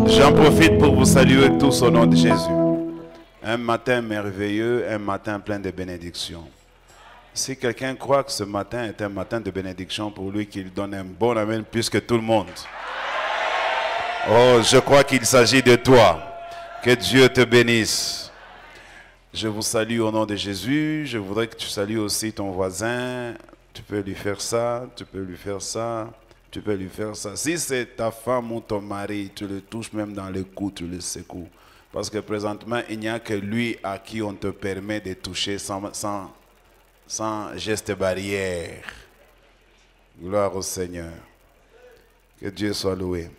J'en profite pour vous saluer tous au nom de Jésus. Un matin merveilleux, un matin plein de bénédictions. Si quelqu'un croit que ce matin est un matin de bénédiction pour lui, qu'il donne un bon amen plus que tout le monde. Oh, je crois qu'il s'agit de toi. Que Dieu te bénisse. Je vous salue au nom de Jésus. Je voudrais que tu salues aussi ton voisin. Tu peux lui faire ça, tu peux lui faire ça. Tu peux lui faire ça. Si c'est ta femme ou ton mari, tu le touches même dans le cou, tu le secoues. Parce que présentement, il n'y a que lui à qui on te permet de toucher sans geste barrière. Gloire au Seigneur. Que Dieu soit loué.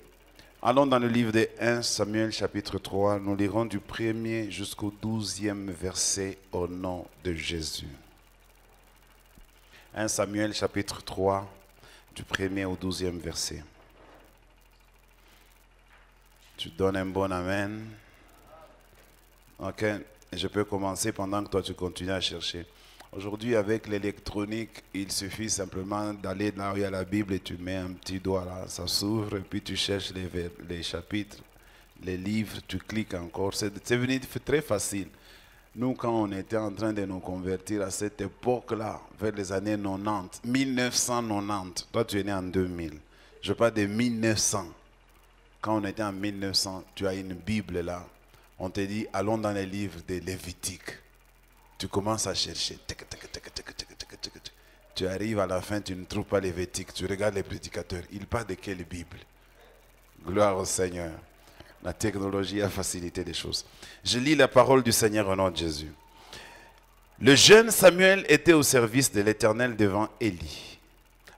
Allons dans le livre de 1 Samuel chapitre 3. Nous lirons du 1er jusqu'au 12e verset au nom de Jésus. 1 Samuel chapitre 3. Du 1er au 12e verset. Tu donnes un bon amen. Ok, je peux commencer pendant que toi tu continues à chercher. Aujourd'hui, avec l'électronique, il suffit simplement d'aller là où il y a la Bible et tu mets un petit doigt là, ça s'ouvre et puis tu cherches les chapitres, les livres, tu cliques encore. C'est devenu très facile. Nous, quand on était en train de nous convertir à cette époque-là, vers les années 90, 1990, toi tu es né en 2000, je parle de 1900. Quand on était en 1900, tu as une Bible là, on te dit, allons dans les livres de Lévitique. Tu commences à chercher. Tu arrives à la fin, tu ne trouves pas Lévitique, tu regardes les prédicateurs. Ils parlent de quelle Bible? Gloire au Seigneur. La technologie a facilité les choses. Je lis la parole du Seigneur au nom de Jésus. Le jeune Samuel était au service de l'Éternel devant Élie.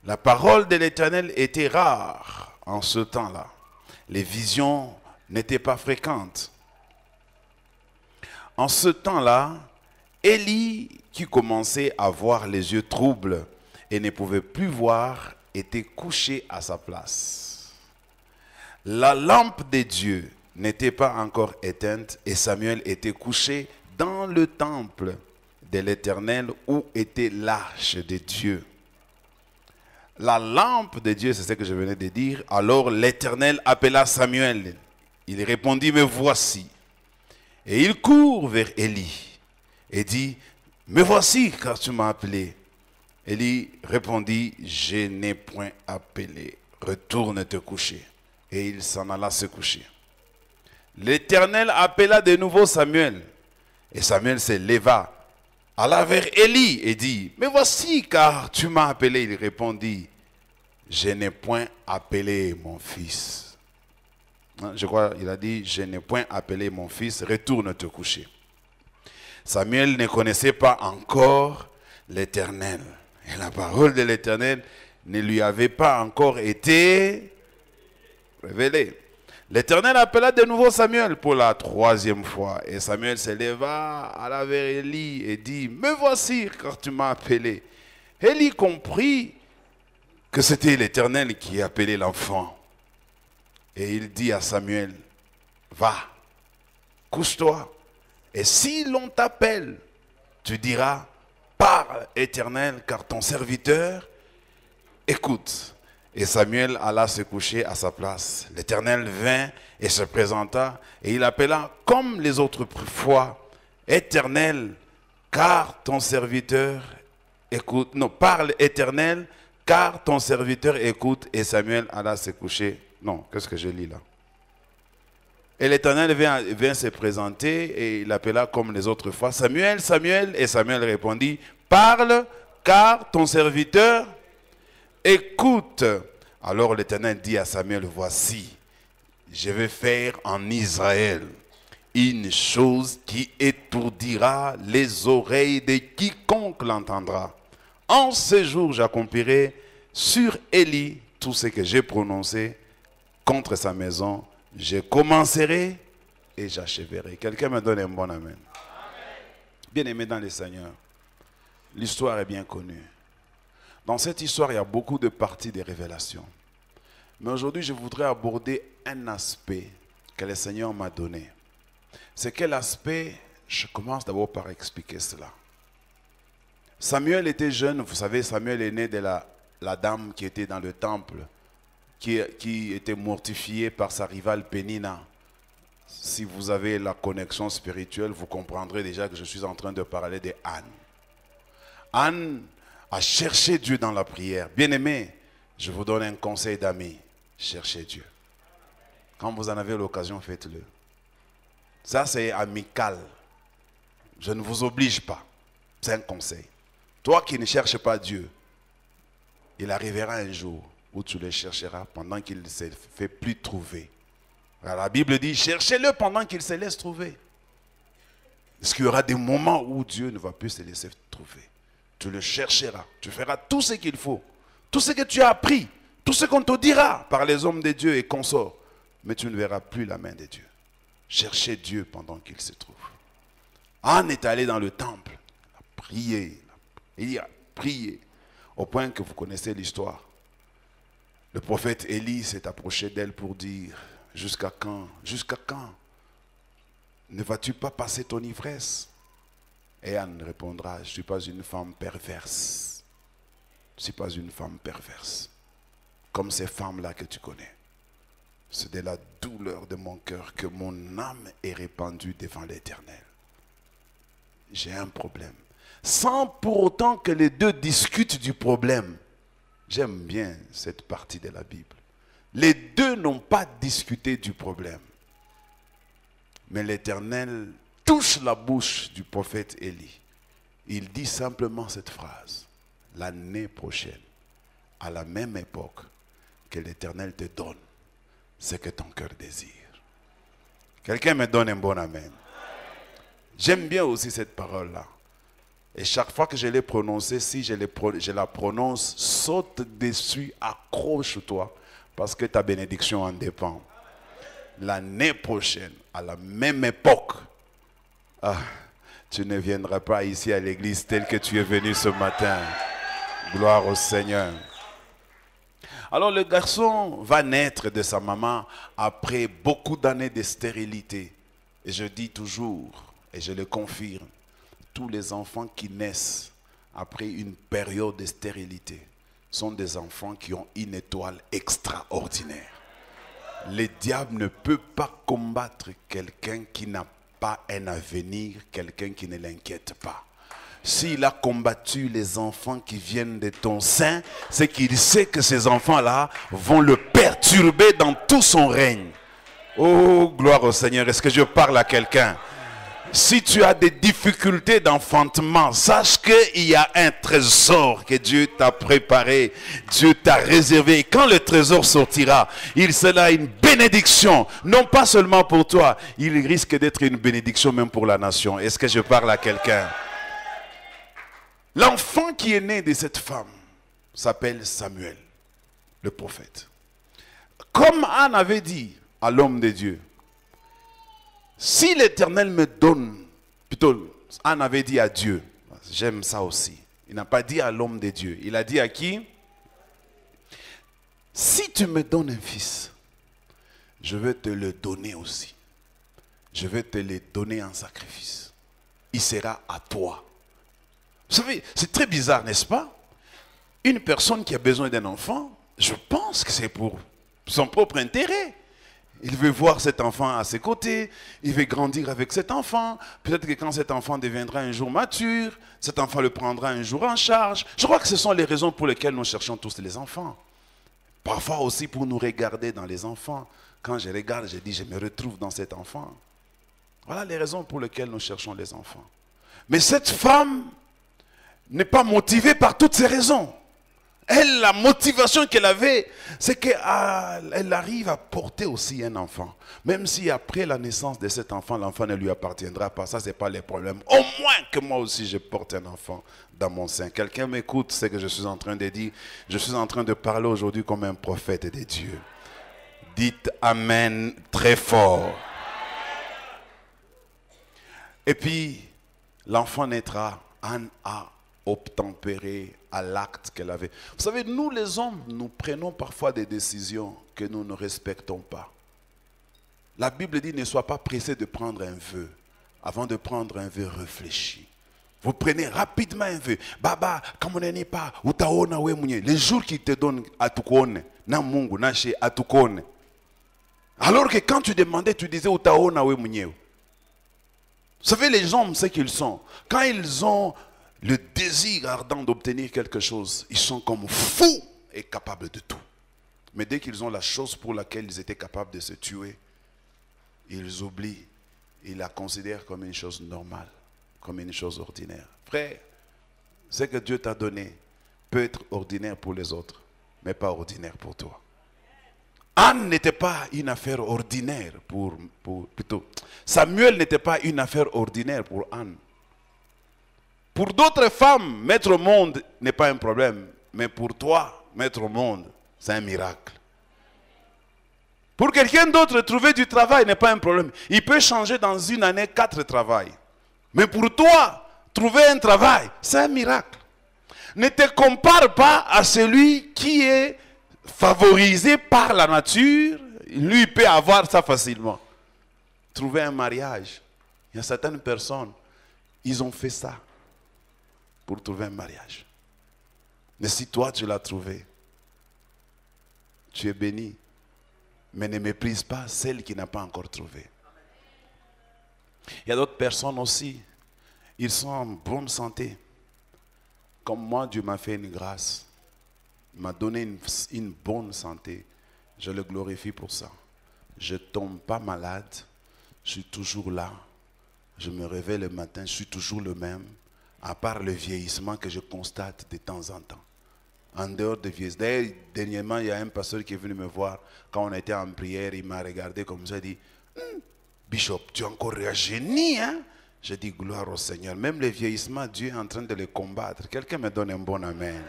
La parole de l'Éternel était rare en ce temps-là. Les visions n'étaient pas fréquentes. En ce temps-là, Élie, qui commençait à avoir les yeux troubles et ne pouvait plus voir, était couché à sa place. La lampe de Dieu n'était pas encore éteinte et Samuel était couché dans le temple de l'Éternel où était l'arche de Dieu. La lampe de Dieu, c'est ce que je venais de dire. Alors l'Éternel appela Samuel. Il répondit, me voici. Et il court vers Élie et dit, me voici car tu m'as appelé. Élie répondit, je n'ai point appelé. Retourne te coucher. Et il s'en alla se coucher. L'Éternel appela de nouveau Samuel. Et Samuel se leva, alla vers Élie et dit, me voici car tu m'as appelé. Il répondit, je n'ai point appelé mon fils. Je crois qu'il a dit, je n'ai point appelé mon fils, retourne te coucher. Samuel ne connaissait pas encore l'Éternel. Et la parole de l'Éternel ne lui avait pas encore été révélée. L'Éternel appela de nouveau Samuel pour la troisième fois. Et Samuel se leva, alla vers Élie et dit, me voici car tu m'as appelé. Élie comprit que c'était l'Éternel qui appelait l'enfant. Et il dit à Samuel, va, couche-toi. Et si l'on t'appelle, tu diras, parle Éternel, car ton serviteur écoute. Et Samuel alla se coucher à sa place. L'Éternel vint et se présenta, et il appela comme les autres fois, Éternel, car ton serviteur écoute. Non, parle Éternel, car ton serviteur écoute. Et Samuel alla se coucher. Non, qu'est-ce que je lis là? Et l'Éternel vient se présenter et il appela comme les autres fois, Samuel, Samuel. Et Samuel répondit, parle, car ton serviteur écoute. Alors l'Éternel dit à Samuel, voici, je vais faire en Israël une chose qui étourdira les oreilles de quiconque l'entendra. En ce jour, j'accomplirai sur Élie tout ce que j'ai prononcé contre sa maison. Je commencerai et j'achèverai. Quelqu'un me donne un bon amen. Bien-aimé dans le Seigneur, l'histoire est bien connue. Dans cette histoire, il y a beaucoup de parties de révélations. Mais aujourd'hui, je voudrais aborder un aspect que le Seigneur m'a donné. C'est quel aspect? Je commence d'abord par expliquer cela. Samuel était jeune, vous savez, Samuel est né de la dame qui était dans le temple, qui était mortifiée par sa rivale Pénina. Si vous avez la connexion spirituelle, vous comprendrez déjà que je suis en train de parler de Anne. Anne a cherché Dieu dans la prière. Bien-aimé, je vous donne un conseil d'ami. Cherchez Dieu. Quand vous en avez l'occasion, faites-le. Ça, c'est amical. Je ne vous oblige pas. C'est un conseil. Toi qui ne cherches pas Dieu, il arrivera un jour où tu le chercheras pendant qu'il ne se fait plus trouver. Alors, la Bible dit, cherchez-le pendant qu'il se laisse trouver. Parce qu'il y aura des moments où Dieu ne va plus se laisser trouver. Tu le chercheras. Tu feras tout ce qu'il faut. Tout ce que tu as appris. Tout ce qu'on te dira par les hommes de Dieu et consorts. Mais tu ne verras plus la main de Dieu. Cherchez Dieu pendant qu'il se trouve. Anne est allée dans le temple. Elle a prié. Il a prié. Au point que vous connaissez l'histoire. Le prophète Élie s'est approché d'elle pour dire, jusqu'à quand? Jusqu'à quand? Ne vas-tu pas passer ton ivresse? Et Anne répondra, je ne suis pas une femme perverse. Je ne suis pas une femme perverse. Comme ces femmes-là que tu connais. C'est de la douleur de mon cœur que mon âme est répandue devant l'Éternel. J'ai un problème. Sans pour autant que les deux discutent du problème. J'aime bien cette partie de la Bible. Les deux n'ont pas discuté du problème. Mais l'Éternel touche la bouche du prophète Élie. Il dit simplement cette phrase. L'année prochaine, à la même époque, que l'Éternel te donne ce que ton cœur désire. Quelqu'un me donne un bon amen. J'aime bien aussi cette parole-là. Et chaque fois que je l'ai prononcée, si je la prononce, saute dessus, accroche-toi, parce que ta bénédiction en dépend. L'année prochaine, à la même époque, tu ne viendras pas ici à l'église telle que tu es venu ce matin. Gloire au Seigneur. Alors le garçon va naître de sa maman après beaucoup d'années de stérilité. Et je dis toujours, et je le confirme, tous les enfants qui naissent après une période de stérilité sont des enfants qui ont une étoile extraordinaire. Le diable ne peut pas combattre quelqu'un qui n'a pas un avenir, quelqu'un qui ne l'inquiète pas. S'il a combattu les enfants qui viennent de ton sein, c'est qu'il sait que ces enfants-là vont le perturber dans tout son règne. Oh, gloire au Seigneur. Est-ce que je parle à quelqu'un? Si tu as des difficultés d'enfantement, sache qu'il y a un trésor que Dieu t'a préparé, Dieu t'a réservé. Et quand le trésor sortira, il sera une bénédiction, non pas seulement pour toi, il risque d'être une bénédiction même pour la nation. Est-ce que je parle à quelqu'un? L'enfant qui est né de cette femme s'appelle Samuel, le prophète. Comme Anne avait dit à l'homme de Dieu, si l'Éternel me donne, plutôt Anne avait dit à Dieu, j'aime ça aussi, il n'a pas dit à l'homme de Dieu, il a dit à qui? Si tu me donnes un fils, je vais te le donner aussi. Je vais te le donner en sacrifice. Il sera à toi. Vous savez, c'est très bizarre, n'est-ce pas? Une personne qui a besoin d'un enfant, je pense que c'est pour son propre intérêt. Il veut voir cet enfant à ses côtés, il veut grandir avec cet enfant. Peut-être que quand cet enfant deviendra un jour mature, cet enfant le prendra un jour en charge. Je crois que ce sont les raisons pour lesquelles nous cherchons tous les enfants. Parfois aussi pour nous regarder dans les enfants. Quand je regarde, je dis, je me retrouve dans cet enfant. Voilà les raisons pour lesquelles nous cherchons les enfants. Mais cette femme n'est pas motivée par toutes ces raisons. Elle, la motivation qu'elle avait, c'est qu'elle arrive à porter aussi un enfant. Même si après la naissance de cet enfant, l'enfant ne lui appartiendra pas. Ça, ce n'est pas le problème. Au moins que moi aussi, je porte un enfant dans mon sein. Quelqu'un m'écoute, c'est ce que je suis en train de dire. Je suis en train de parler aujourd'hui comme un prophète de Dieu. Dites Amen très fort. Et puis, l'enfant naîtra. Anne a obtempérer à l'acte qu'elle avait. Vous savez, nous les hommes, nous prenons parfois des décisions que nous ne respectons pas. La Bible dit, ne sois pas pressé de prendre un vœu. Avant de prendre un vœu, réfléchis. Vous prenez rapidement un vœu. Baba, comme on n'est pas, utaona we mwenye. Les jours qu'il te donne à tukone, na mungu, na she à tukone. Alors que quand tu demandais, tu disais utaona we mwenye. Vous savez, les hommes, c'est qu'ils sont. Quand ils ont le désir ardent d'obtenir quelque chose, ils sont comme fous et capables de tout. Mais dès qu'ils ont la chose pour laquelle ils étaient capables de se tuer, ils oublient. Ils la considèrent comme une chose normale, comme une chose ordinaire. Frère, ce que Dieu t'a donné peut être ordinaire pour les autres, mais pas ordinaire pour toi. Anne n'était pas une affaire ordinaire plutôt. Samuel n'était pas une affaire ordinaire pour Anne. Pour d'autres femmes, mettre au monde n'est pas un problème, mais pour toi, mettre au monde, c'est un miracle. Pour quelqu'un d'autre, trouver du travail n'est pas un problème. Il peut changer dans une année 4 travails. Mais pour toi, trouver un travail, c'est un miracle. Ne te compare pas à celui qui est favorisé par la nature. Lui peut avoir ça facilement. Trouver un mariage. Il y a certaines personnes, ils ont fait ça pour trouver un mariage. Mais si toi, tu l'as trouvé, tu es béni. Mais ne méprise pas celle qui n'a pas encore trouvé. Il y a d'autres personnes aussi, ils sont en bonne santé. Comme moi, Dieu m'a fait une grâce. Il m'a donné une bonne santé. Je le glorifie pour ça. Je ne tombe pas malade. Je suis toujours là. Je me réveille le matin, je suis toujours le même. À part le vieillissement que je constate de temps en temps. En dehors de vieillesse. D'ailleurs, dernièrement, il y a un pasteur qui est venu me voir. Quand on était en prière, il m'a regardé comme ça, il dit, Bishop, tu es encore rajeuni, hein? J'ai dit, gloire au Seigneur. Même le vieillissement, Dieu est en train de le combattre. Quelqu'un me donne un bon amen.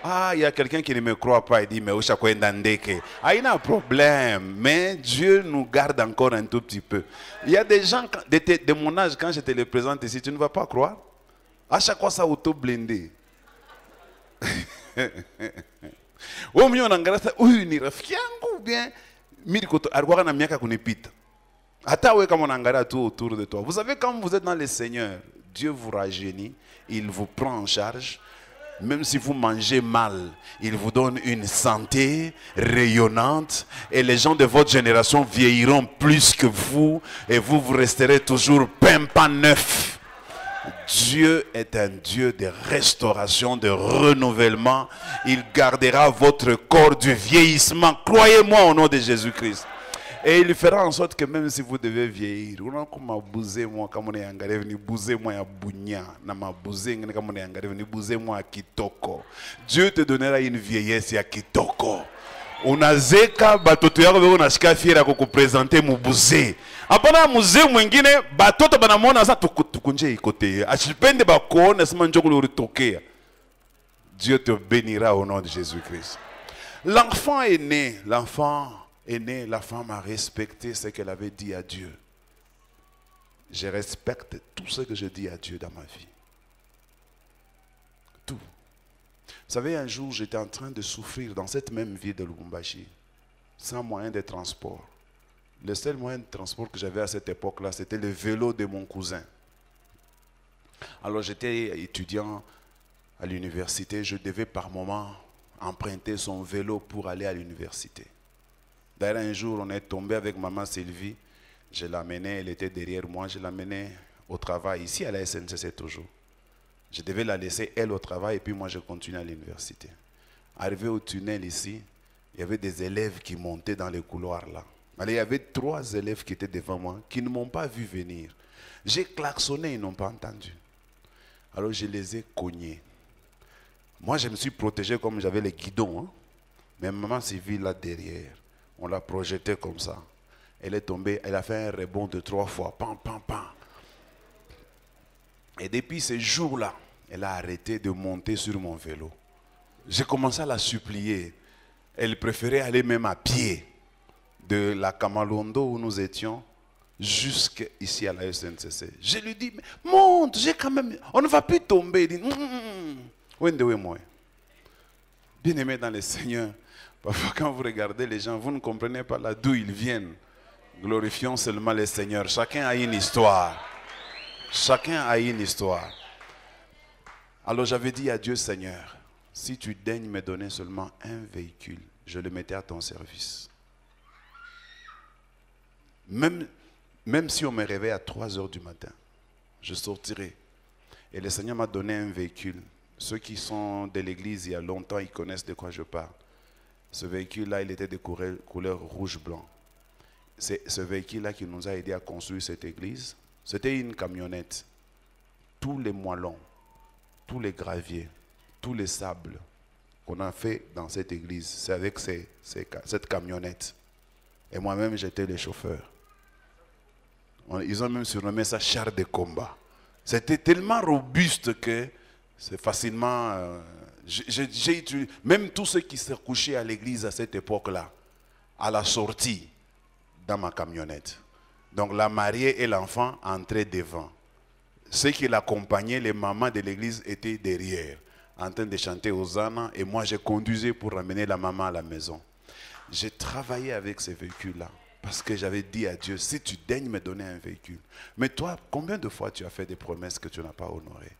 Ah, il y a quelqu'un qui ne me croit pas. Il dit, mais ah, il y a un problème. Mais Dieu nous garde encore un tout petit peu. Il y a des gens de mon âge, quand je te les présente ici, tu ne vas pas croire. À chaque fois, ça auto-blindé. Vous savez, quand vous êtes dans le Seigneur, Dieu vous rajeunit, il vous prend en charge. Même si vous mangez mal, il vous donne une santé rayonnante et les gens de votre génération vieilliront plus que vous et vous resterez toujours pimpant neuf. Dieu est un Dieu de restauration, de renouvellement. Il gardera votre corps du vieillissement. Croyez-moi au nom de Jésus-Christ. Et il fera en sorte que même si vous devez vieillir, Dieu te donnera une vieillesse à kitoko. Unazeka batoto yako beko nashika fiera kukupresenter mubuze. Apana muze mwingine batoto banamona sa tukunje ikote. Ashipende bakuona sima njoko ulitokea. Dieu te bénira au nom de Jésus-Christ. L'enfant est né, la femme a respecté ce qu'elle avait dit à Dieu. Je respecte tout ce que je dis à Dieu dans ma vie. Tout. Vous savez, un jour, j'étais en train de souffrir dans cette même ville de Lubumbashi, sans moyen de transport. Le seul moyen de transport que j'avais à cette époque-là, c'était le vélo de mon cousin. Alors, j'étais étudiant à l'université. Je devais par moment emprunter son vélo pour aller à l'université. D'ailleurs, un jour, on est tombé avec maman Sylvie. Je l'amenais, elle était derrière moi. Je l'amenais au travail, ici à la SNCC toujours. Je devais la laisser, elle, au travail, et puis moi, je continuais à l'université. Arrivé au tunnel ici, il y avait des élèves qui montaient dans les couloirs là. Alors, il y avait 3 élèves qui étaient devant moi, qui ne m'ont pas vu venir. J'ai klaxonné, ils n'ont pas entendu. Alors, je les ai cognés. Moi, je me suis protégé comme j'avais les guidons. Hein. Mais maman Sylvie, là derrière, on l'a projetée comme ça. Elle est tombée, elle a fait un rebond de 3 fois. Pam, pam, pam. Et depuis ce jour-là, elle a arrêté de monter sur mon vélo. J'ai commencé à la supplier. Elle préférait aller même à pied de la Kamalondo où nous étions jusqu'ici à la SNCC. Je lui dis, mais monte, j'ai quand même... On ne va plus tomber. Il dit, moi. Bien-aimé dans le Seigneur, parfois quand vous regardez les gens, vous ne comprenez pas là d'où ils viennent. Glorifions seulement le Seigneur. Chacun a une histoire. Chacun a une histoire. Alors j'avais dit à Dieu, Seigneur, si tu daignes me donner seulement un véhicule, je le mettais à ton service. Même si on me réveille à 3 heures du matin, je sortirai. Et le Seigneur m'a donné un véhicule. Ceux qui sont de l'église il y a longtemps, ils connaissent de quoi je parle. Ce véhicule-là, il était de couleur rouge-blanc. C'est ce véhicule-là qui nous a aidé à construire cette église. C'était une camionnette. Tous les moellons, tous les graviers, tous les sables qu'on a fait dans cette église, c'est avec cette camionnette. Et moi-même, j'étais le chauffeur. Ils ont même surnommé ça char de combat. C'était tellement robuste que c'est facilement... même tous ceux qui se couchaient à l'église à cette époque-là, à la sortie, dans ma camionnette. Donc la mariée et l'enfant entraient devant. Ceux qui l'accompagnaient, les mamans de l'église étaient derrière, en train de chanter Hosanna, et moi je conduisais pour ramener la maman à la maison. J'ai travaillé avec ces véhicules-là, parce que j'avais dit à Dieu, si tu daignes me donner un véhicule. Mais toi, combien de fois tu as fait des promesses que tu n'as pas honorées?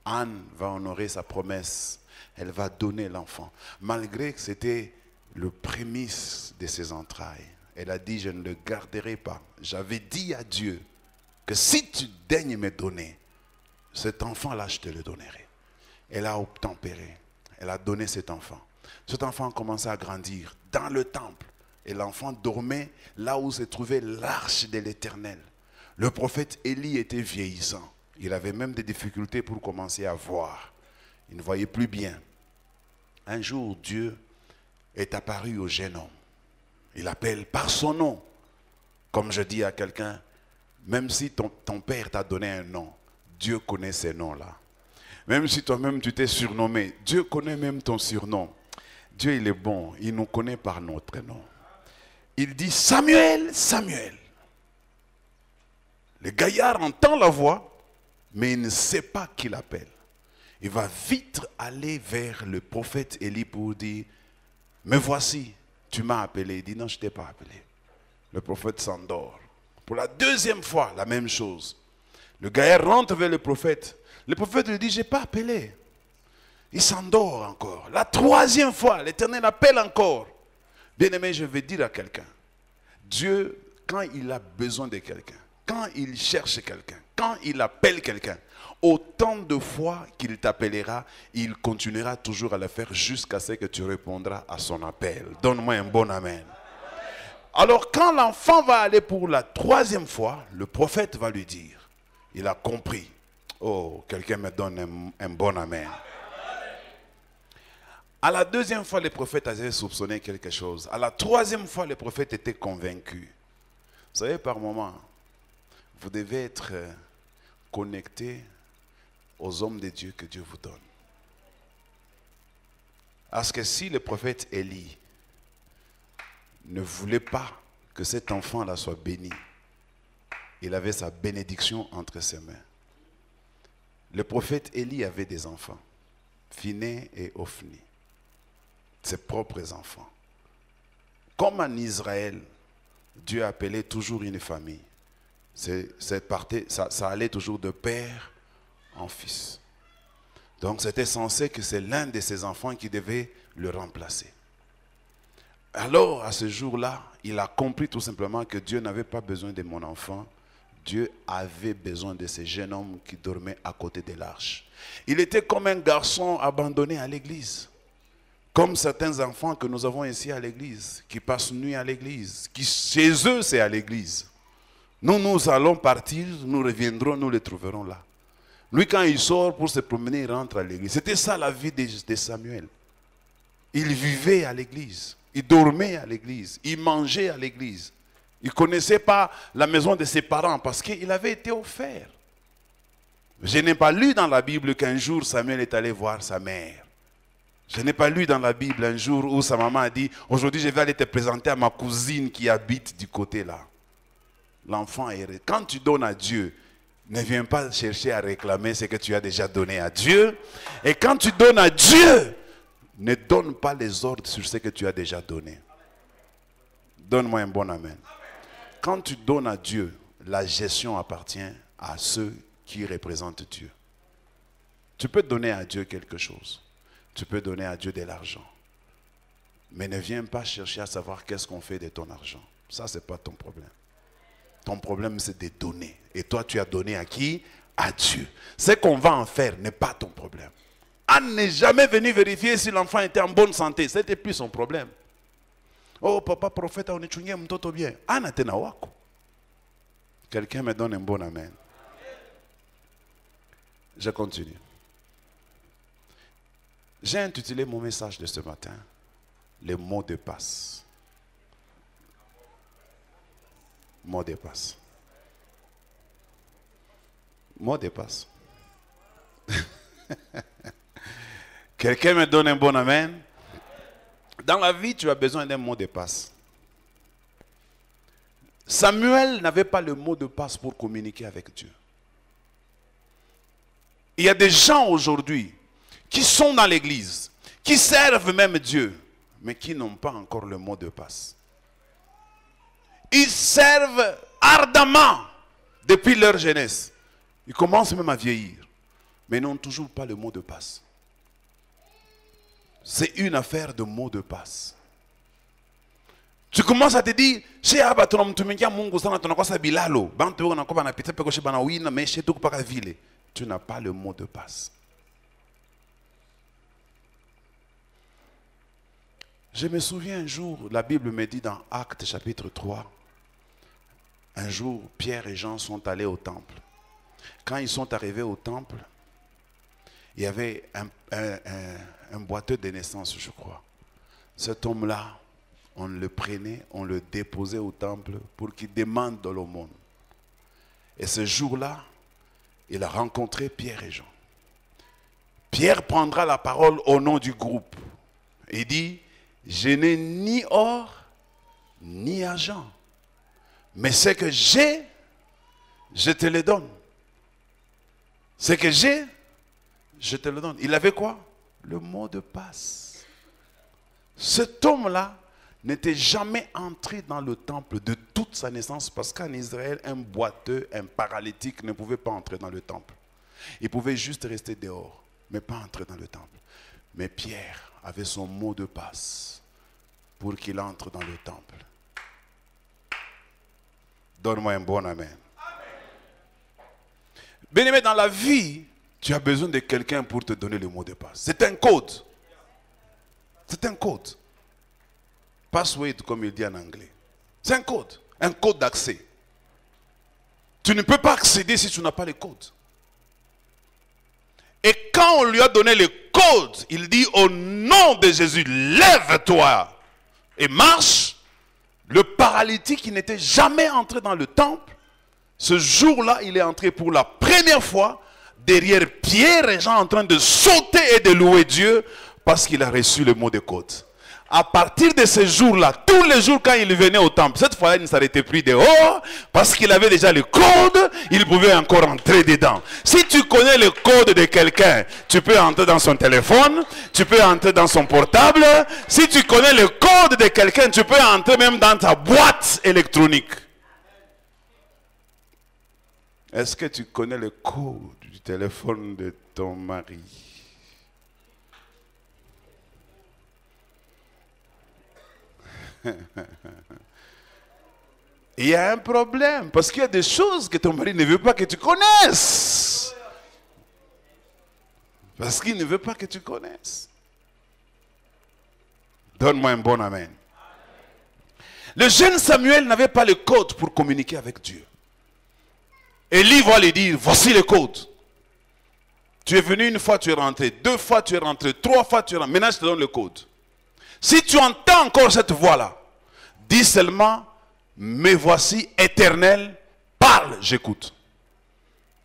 Anne va honorer sa promesse. Elle va donner l'enfant. Malgré que c'était le prémisse de ses entrailles. Elle a dit, je ne le garderai pas. J'avais dit à Dieu que si tu daignes me donner, cet enfant-là, je te le donnerai. Elle a obtempéré. Elle a donné cet enfant. Cet enfant a commencé à grandir dans le temple. Et l'enfant dormait là où se trouvait l'arche de l'Éternel. Le prophète Élie était vieillissant. Il avait même des difficultés pour commencer à voir. Il ne voyait plus bien. Un jour, Dieu est apparu au jeune homme. Il appelle par son nom. Comme je dis à quelqu'un, même si ton père t'a donné un nom, Dieu connaît ces noms-là. Même si toi-même tu t'es surnommé, Dieu connaît même ton surnom. Dieu, il est bon, il nous connaît par notre nom. Il dit, Samuel, Samuel. Le gaillard entend la voix, mais il ne sait pas qui l'appelle. Il va vite aller vers le prophète Élie pour dire, me voici, tu m'as appelé. Il dit, non, je ne t'ai pas appelé. Le prophète s'endort. Pour la deuxième fois, la même chose. Le gaillard rentre vers le prophète. Le prophète lui dit, je n'ai pas appelé. Il s'endort encore. La troisième fois, l'Éternel appelle encore. Bien-aimé, je vais dire à quelqu'un, Dieu, quand il a besoin de quelqu'un, quand il cherche quelqu'un, quand il appelle quelqu'un, autant de fois qu'il t'appellera, il continuera toujours à le faire jusqu'à ce que tu répondras à son appel. Donne-moi un bon amen. Alors quand l'enfant va aller pour la troisième fois, le prophète va lui dire, il a compris. Oh, quelqu'un me donne un bon amen. À la deuxième fois, le prophète avait soupçonné quelque chose. À la troisième fois, le prophète était convaincu. Vous savez, par moment, vous devez être connecté aux hommes de Dieu que Dieu vous donne. Parce que si le prophète Élie ne voulait pas que cet enfant-là soit béni, il avait sa bénédiction entre ses mains. Le prophète Élie avait des enfants, Phiné et Ophni, ses propres enfants. Comme en Israël, Dieu appelait toujours une famille. Ça allait toujours de père en fils. Donc c'était censé que c'est l'un de ses enfants qui devait le remplacer. Alors à ce jour-là, il a compris tout simplement que Dieu n'avait pas besoin de mon enfant. Dieu avait besoin de ce jeune homme qui dormait à côté de l'arche. Il était comme un garçon abandonné à l'église. Comme certains enfants que nous avons ici à l'église, qui passent nuit à l'église, qui chez eux c'est à l'église. Nous allons partir, nous reviendrons, nous les trouverons là. Lui, quand il sort pour se promener, il rentre à l'église. C'était ça la vie de Samuel. Il vivait à l'église, il dormait à l'église, il mangeait à l'église. Il ne connaissait pas la maison de ses parents parce qu'il avait été offert. Je n'ai pas lu dans la Bible qu'un jour Samuel est allé voir sa mère. Je n'ai pas lu dans la Bible un jour où sa maman a dit, aujourd'hui je vais aller te présenter à ma cousine qui habite du côté là. L'enfant est... Quand tu donnes à Dieu, ne viens pas chercher à réclamer ce que tu as déjà donné à Dieu. Et quand tu donnes à Dieu, ne donne pas les ordres sur ce que tu as déjà donné. Donne-moi un bon amen. Quand tu donnes à Dieu, la gestion appartient à ceux qui représentent Dieu. Tu peux donner à Dieu quelque chose. Tu peux donner à Dieu de l'argent. Mais ne viens pas chercher à savoir qu'est-ce qu'on fait de ton argent. Ça, ce n'est pas ton problème. Ton problème, c'est de donner. Et toi, tu as donné à qui? À Dieu. Ce qu'on va en faire n'est pas ton problème. Anne n'est jamais venue vérifier si l'enfant était en bonne santé. Ce n'était plus son problème. Oh, papa prophète, on est chungé mtoto bien. Anne était na wako. Quelqu'un me donne un bon amen. Je continue. J'ai intitulé mon message de ce matin, les mots de passe. Mots de passe. Mots de passe. Quelqu'un me donne un bon amen. Dans la vie, tu as besoin d'un mot de passe. Samuel n'avait pas le mot de passe pour communiquer avec Dieu. Il y a des gens aujourd'hui qui sont dans l'église, qui servent même Dieu, mais qui n'ont pas encore le mot de passe. Ils servent ardemment depuis leur jeunesse. Ils commencent même à vieillir, mais n'ont toujours pas le mot de passe. C'est une affaire de mot de passe. Tu commences à te dire, tu n'as pas le mot de passe. Je me souviens un jour, la Bible me dit dans Actes chapitre 3, un jour, Pierre et Jean sont allés au temple. Quand ils sont arrivés au temple, il y avait un boiteux de naissance, je crois. Cet homme-là, on le prenait, on le déposait au temple pour qu'il demande de l'aumône. Et ce jour-là, il a rencontré Pierre et Jean. Pierre prendra la parole au nom du groupe. Il dit, je n'ai ni or, ni argent. Mais ce que j'ai, je te le donne. Ce que j'ai, je te le donne. Il avait quoi? Le mot de passe. Cet homme-là n'était jamais entré dans le temple de toute sa naissance parce qu'en Israël, un boiteux, un paralytique ne pouvait pas entrer dans le temple. Il pouvait juste rester dehors, mais pas entrer dans le temple. Mais Pierre avait son mot de passe pour qu'il entre dans le temple. Donne-moi un bon amen. Bien-aimé, dans la vie, tu as besoin de quelqu'un pour te donner le mot de passe. C'est un code. C'est un code. Password, comme il dit en anglais. C'est un code d'accès. Tu ne peux pas accéder si tu n'as pas le code. Et quand on lui a donné le code, il dit au nom de Jésus, lève-toi et marche. Le paralytique qui n'était jamais entré dans le temple, ce jour-là, il est entré pour la première fois derrière Pierre et Jean en train de sauter et de louer Dieu parce qu'il a reçu le mot de code. À partir de ce jour-là, tous les jours quand il venait au temple, cette fois-là, il ne s'arrêtait plus dehors parce qu'il avait déjà le code, il pouvait encore entrer dedans. Si tu connais le code de quelqu'un, tu peux entrer dans son téléphone, tu peux entrer dans son portable. Si tu connais le code de quelqu'un, tu peux entrer même dans ta boîte électronique. Est-ce que tu connais le code du téléphone de ton mari? Il y a un problème parce qu'il y a des choses que ton mari ne veut pas que tu connaisses. Parce qu'il ne veut pas que tu connaisses. Donne-moi un bon amen. Le jeune Samuel n'avait pas le code pour communiquer avec Dieu. Élie va lui dire, voici le code. Tu es venu une fois, tu es rentré. 2 fois, tu es rentré. 3 fois, tu es rentré. Maintenant, je te donne le code. Si tu entends encore cette voix-là, dis seulement, me voici éternel, parle, j'écoute.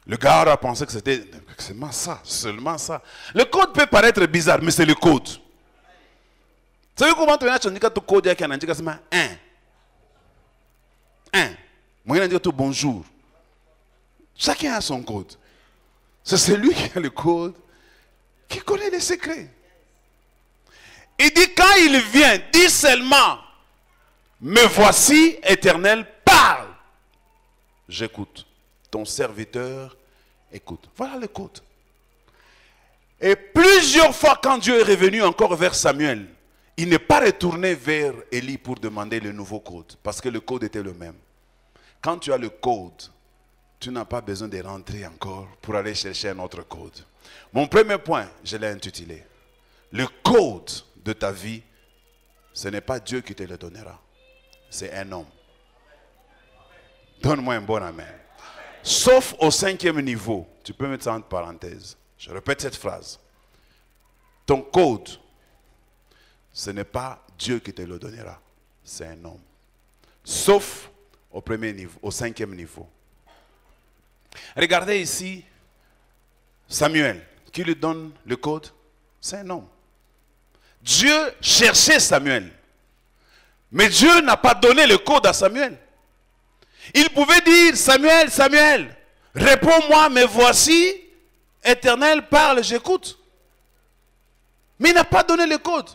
Le gars a pensé que c'était seulement ça, seulement ça. Le code peut paraître bizarre, mais c'est le code. Vous savez comment tu as dit que le code est 1. 1. Moi, il dit tout bonjour. Chacun a son code. C'est celui qui a le code qui connaît les secrets. Il dit quand il vient, dis seulement, me voici, Éternel, parle. J'écoute. Ton serviteur écoute. Voilà le code. Et plusieurs fois quand Dieu est revenu encore vers Samuel, il n'est pas retourné vers Élie pour demander le nouveau code, parce que le code était le même. Quand tu as le code, tu n'as pas besoin de rentrer encore pour aller chercher un autre code. Mon premier point, je l'ai intitulé. Le code de ta vie, ce n'est pas Dieu qui te le donnera. C'est un homme. Donne-moi un bon amen. Sauf au 5e niveau. Tu peux mettre ça entre parenthèses. Je répète cette phrase. Ton code, ce n'est pas Dieu qui te le donnera. C'est un homme. Sauf au premier niveau, au 5e niveau. Regardez ici, Samuel, qui lui donne le code, c'est un homme. Dieu cherchait Samuel. Mais Dieu n'a pas donné le code à Samuel. Il pouvait dire, Samuel, Samuel, réponds-moi, me voici, Éternel, parle, j'écoute. Mais il n'a pas donné le code.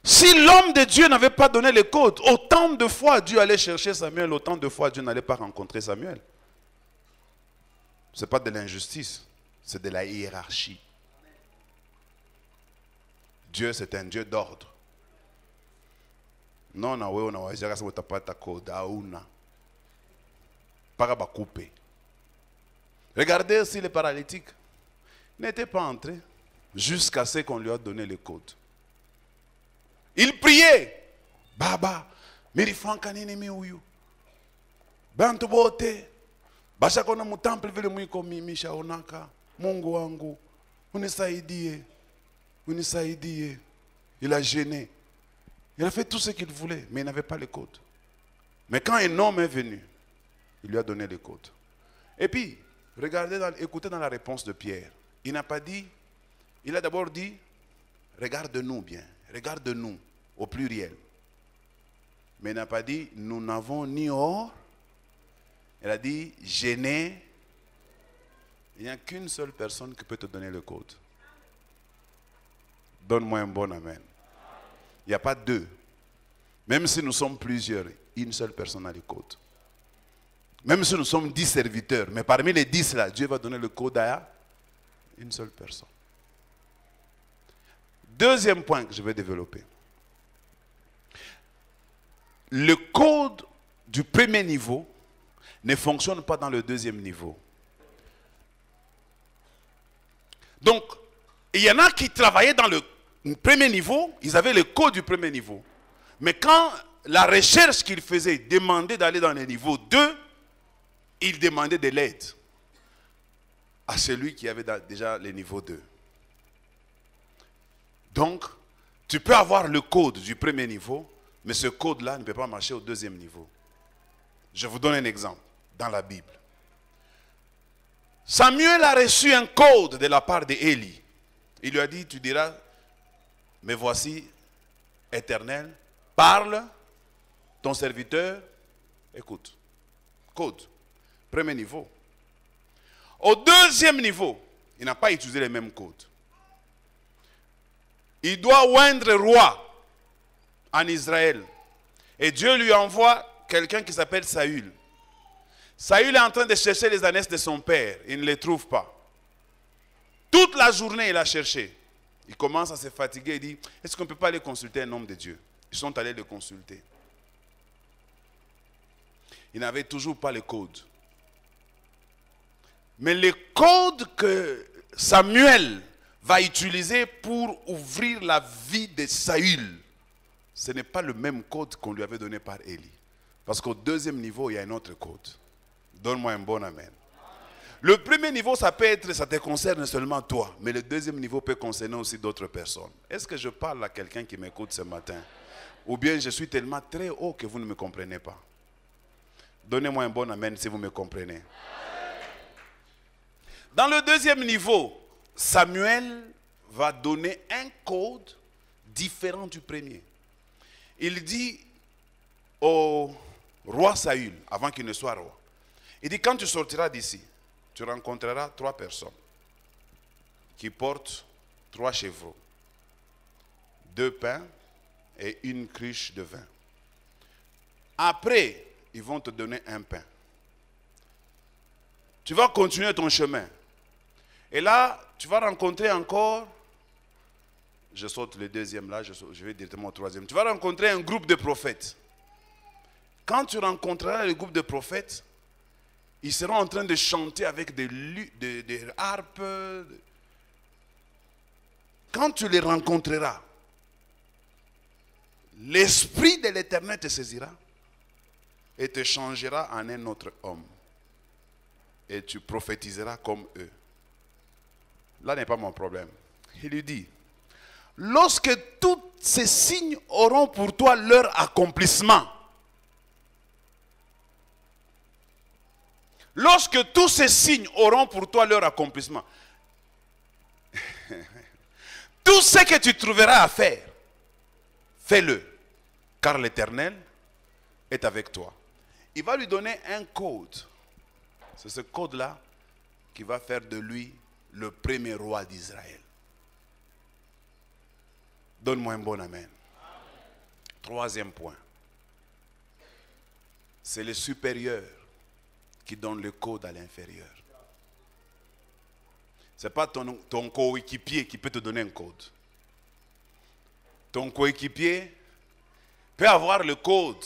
Si l'homme de Dieu n'avait pas donné le code, autant de fois Dieu allait chercher Samuel, autant de fois Dieu n'allait pas rencontrer Samuel. Ce n'est pas de l'injustice, c'est de la hiérarchie. Dieu, c'est un Dieu d'ordre. Non, on a pas code. Regardez si le paralytique n'était pas entré jusqu'à ce qu'on lui a donné le code. Il priait. Baba, mirifankanini miuyu. Bantu bote. Bashakona mutample vile mwiko mimisha onaka. Mungu wangu, unisaidie. Unisaidie. Il a gêné. Il a fait tout ce qu'il voulait, mais il n'avait pas le code. Mais quand un homme est venu, il lui a donné le code. Et puis, écoutez dans la réponse de Pierre. Il n'a pas dit, il a d'abord dit, regarde-nous bien, regarde-nous au pluriel. Mais il n'a pas dit, nous n'avons ni or. Il a dit, gêné. Il n'y a qu'une seule personne qui peut te donner le code. Donne-moi un bon amen. Il n'y a pas deux. Même si nous sommes plusieurs, une seule personne a le code. Même si nous sommes 10 serviteurs, mais parmi les 10 là, Dieu va donner le code à une seule personne. Deuxième point que je vais développer. Le code du premier niveau ne fonctionne pas dans le deuxième niveau. Donc, il y en a qui travaillaient dans le premier niveau, ils avaient le code du premier niveau. Mais quand la recherche qu'ils faisaient demandait d'aller dans le niveau 2, ils demandaient de l'aide à celui qui avait déjà le niveau 2. Donc, tu peux avoir le code du premier niveau, mais ce code-là ne peut pas marcher au deuxième niveau. Je vous donne un exemple dans la Bible. Samuel a reçu un code de la part d'Élie. Il lui a dit, tu diras, mais voici, Éternel, parle, ton serviteur, écoute. Code, premier niveau. Au deuxième niveau, il n'a pas utilisé les mêmes codes. Il doit oindre roi en Israël. Et Dieu lui envoie quelqu'un qui s'appelle Saül. Saül est en train de chercher les ânesses de son père. Il ne les trouve pas. Toute la journée, il a cherché. Il commence à se fatiguer. Il dit, est-ce qu'on ne peut pas aller consulter un homme de Dieu? Ils sont allés le consulter. Il n'avait toujours pas le code. Mais le code que Samuel va utiliser pour ouvrir la vie de Saül, ce n'est pas le même code qu'on lui avait donné par Élie. Parce qu'au deuxième niveau, il y a un autre code. Donne-moi un bon amen. Le premier niveau, ça peut être, ça te concerne seulement toi. Mais le deuxième niveau peut concerner aussi d'autres personnes. Est-ce que je parle à quelqu'un qui m'écoute ce matin? Ou bien je suis tellement très haut que vous ne me comprenez pas? Donnez-moi un bon amen si vous me comprenez. Dans le deuxième niveau, Samuel va donner un code différent du premier. Il dit au roi Saül, avant qu'il ne soit roi. Il dit, quand tu sortiras d'ici, tu rencontreras 3 personnes qui portent 3 chevreaux, 2 pains et 1 cruche de vin. Après, ils vont te donner un pain. Tu vas continuer ton chemin. Et là, tu vas rencontrer encore, je saute le deuxième là, je vais directement au troisième. Tu vas rencontrer un groupe de prophètes. Quand tu rencontreras le groupe de prophètes, ils seront en train de chanter avec des harpes. Quand tu les rencontreras, l'Esprit de l'Éternel te saisira et te changera en un autre homme. Et tu prophétiseras comme eux. Là n'est pas mon problème. Il lui dit, lorsque tous ces signes auront pour toi leur accomplissement, lorsque tous ces signes auront pour toi leur accomplissement, tout ce que tu trouveras à faire, fais-le, car l'Éternel est avec toi. Il va lui donner un code. C'est ce code-là qui va faire de lui le premier roi d'Israël. Donne-moi un bon amen. Troisième point. C'est le supérieur qui donne le code à l'inférieur. Ce n'est pas ton coéquipier qui peut te donner un code. Ton coéquipier peut avoir le code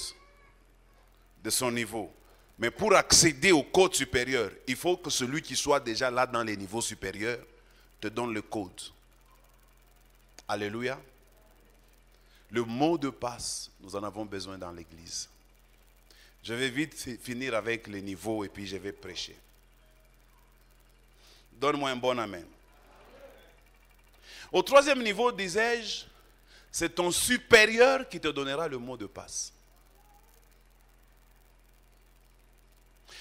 de son niveau. Mais pour accéder au code supérieur, il faut que celui qui soit déjà là dans les niveaux supérieurs te donne le code. Alléluia. Le mot de passe, nous en avons besoin dans l'église. Je vais vite finir avec les niveaux et puis je vais prêcher. Donne-moi un bon amen. Au troisième niveau, disais-je, c'est ton supérieur qui te donnera le mot de passe.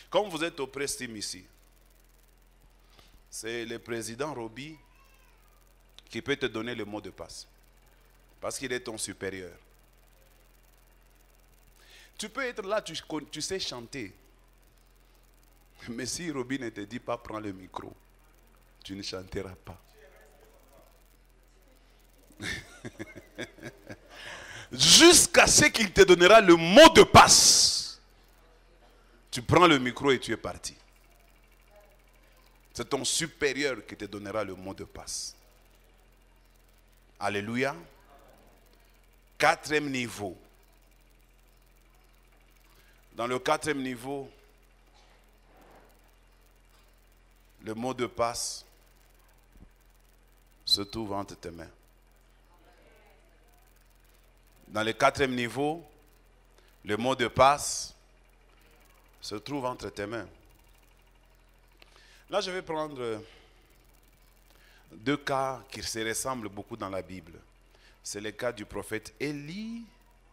Comme vous êtes au Prestime ici, c'est le président Roby qui peut te donner le mot de passe. Parce qu'il est ton supérieur. Tu peux être là, tu sais chanter. Mais si Roby ne te dit pas prends le micro, tu ne chanteras pas. Jusqu'à ce qu'il te donnera le mot de passe. Tu prends le micro et tu es parti. C'est ton supérieur qui te donnera le mot de passe. Alléluia. 4e niveau. Dans le 4e niveau, le mot de passe se trouve entre tes mains. Dans le 4e niveau, le mot de passe se trouve entre tes mains. Là, je vais prendre 2 cas qui se ressemblent beaucoup dans la Bible. C'est le cas du prophète Élie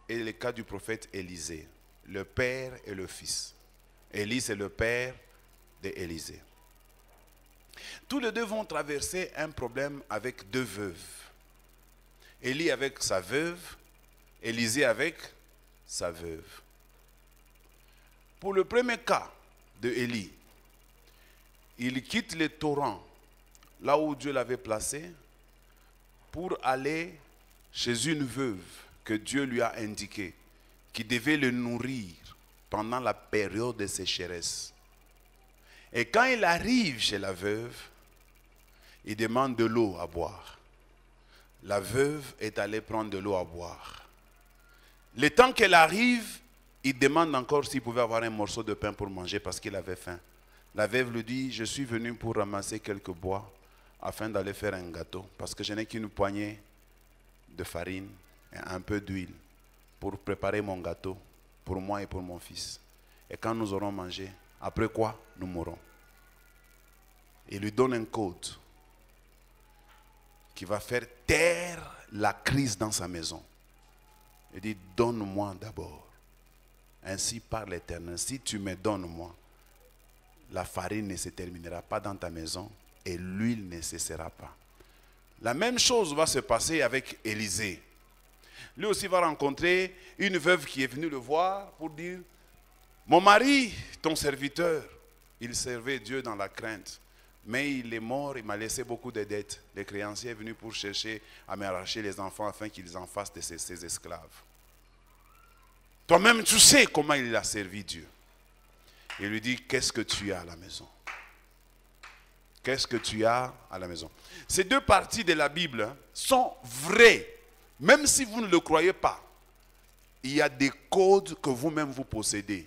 et le cas du prophète Élisée, le père et le fils. Élie, c'est le père d'Élisée. Tous les deux vont traverser un problème avec 2 veuves. Élie avec sa veuve, Élisée avec sa veuve. Pour le premier cas de Élie, il quitte les torrents, là où Dieu l'avait placé, pour aller chez une veuve que Dieu lui a indiqué, qui devait le nourrir pendant la période de sécheresse. Et quand il arrive chez la veuve, il demande de l'eau à boire. La veuve est allée prendre de l'eau à boire. Le temps qu'elle arrive, il demande encore s'il pouvait avoir un morceau de pain pour manger parce qu'il avait faim. La veuve lui dit, je suis venu pour ramasser quelques bois afin d'aller faire un gâteau parce que je n'ai qu'une poignée de farine et un peu d'huile pour préparer mon gâteau pour moi et pour mon fils. Et quand nous aurons mangé, après quoi, nous mourrons. Il lui donne un code qui va faire taire la crise dans sa maison. Il dit, donne-moi d'abord. Ainsi parle l'Éternel, si tu me donnes moi, la farine ne se terminera pas dans ta maison et l'huile ne cessera pas. La même chose va se passer avec Élisée. Lui aussi va rencontrer une veuve qui est venue le voir pour dire, Mon mari, ton serviteur, il servait Dieu dans la crainte. Mais il est mort, il m'a laissé beaucoup de dettes. Les créanciers sont venus pour chercher à m'arracher les enfants afin qu'ils en fassent de ses esclaves. Toi-même, tu sais comment il a servi Dieu. Il lui dit, qu'est-ce que tu as à la maison? Qu'est-ce que tu as à la maison? Ces deux parties de la Bible sont vraies. Même si vous ne le croyez pas, il y a des codes que vous-même vous possédez.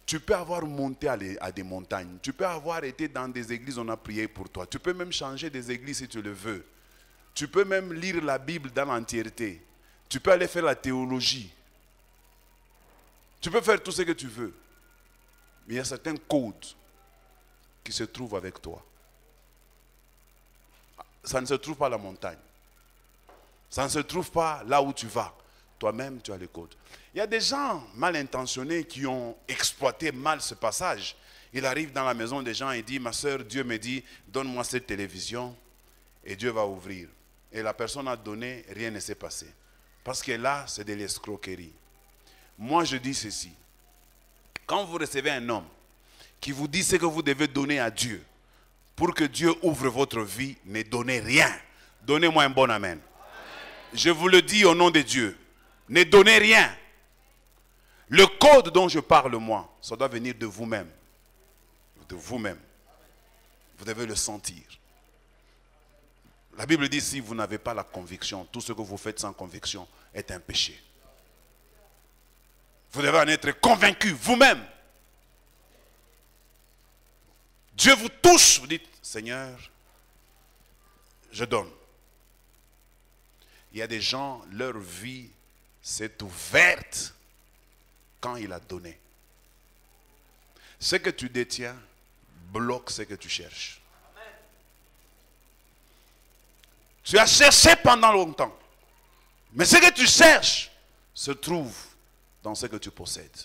Tu peux avoir monté à des montagnes. Tu peux avoir été dans des églises, on a prié pour toi. Tu peux même changer des églises si tu le veux. Tu peux même lire la Bible dans l'entièreté. Tu peux aller faire la théologie. Tu peux faire tout ce que tu veux. Mais il y a certains codes qui se trouvent avec toi. Ça ne se trouve pas à la montagne. Ça ne se trouve pas là où tu vas. Toi-même, tu as les codes. Il y a des gens mal intentionnés qui ont exploité mal ce passage. Il arrive dans la maison des gens et dit, ma soeur, Dieu me dit, donne-moi cette télévision et Dieu va ouvrir. Et la personne a donné, rien ne s'est passé. Parce que là, c'est de l'escroquerie. Moi, je dis ceci. Quand vous recevez un homme qui vous dit ce que vous devez donner à Dieu, pour que Dieu ouvre votre vie, ne donnez rien. Donnez-moi un bon amen. Je vous le dis au nom de Dieu. Ne donnez rien. Le code dont je parle, moi, ça doit venir de vous-même. De vous-même. Vous devez le sentir. La Bible dit, si vous n'avez pas la conviction, tout ce que vous faites sans conviction est un péché. Vous devez en être convaincu vous-même. Dieu vous touche, vous dites, Seigneur, je donne. Il y a des gens, leur vie s'est ouverte quand il a donné. Ce que tu détiens bloque ce que tu cherches. Tu as cherché pendant longtemps. Mais ce que tu cherches se trouve dans ce que tu possèdes.